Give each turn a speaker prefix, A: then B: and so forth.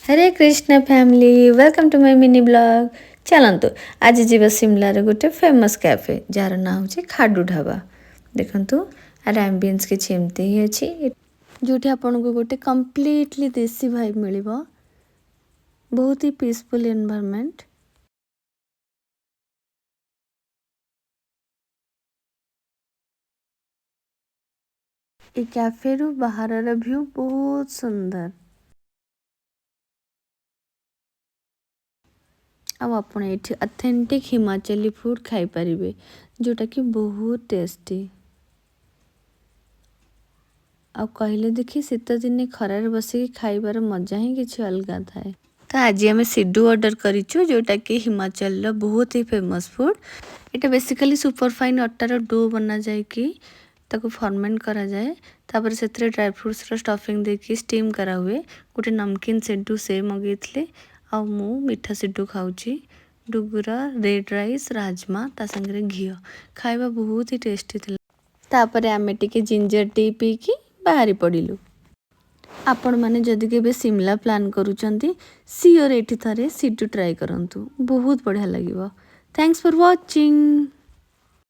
A: Hare Krishna family welcome to my mini blog. चलतु आज जीव सिमलार गोटे फेमस कैफे जार ना हूँ खाडू ढाबा। देखु आर एम्बियंस किसी एमती ही अच्छी जो आपन को गोटे कम्प्लीटली देसी भाइब मिल बहुत ही पीसफुल एनवायरनमेंट। ये कैफे रु बाहर व्यू बहुत सुंदर आप ये ऑथेंटिक हिमाचली फूड खाई पारिबे जोटा कि बहुत टेस्टी। आ कहले देखी शीत दिने खरार बसिक खाइबार मजा ही किसी अलग थाए। तो आज आम सिड्डू ऑर्डर करिचु जोटा कि हिमाचल बहुत ही फेमस फूड। इटा बेसिकली सुपरफाइन अटार डो बना जाए कि ताको फर्मेंट करा जाए तापर से ड्राई फ्रूट्स रो स्टफिंग देकी स्टीम करा हुए। गोटे नमकीन सिड्डू से मगेइथिले आ मु मीठा सिड्डू खाऊची। डुगुरा रेड राइस राजमा ता संगे घी खाइबा बहुत ही टेस्टी थिला। तापर आमे टिके जिंजर टी पी की बाहरी पड़िलु। आपण माने जदि केबे शिमला प्लान करूचंती सियोर एठी थरे सिड्डू ट्राई करंतु बहुत बढ़िया लागिवो। Thanks for watching.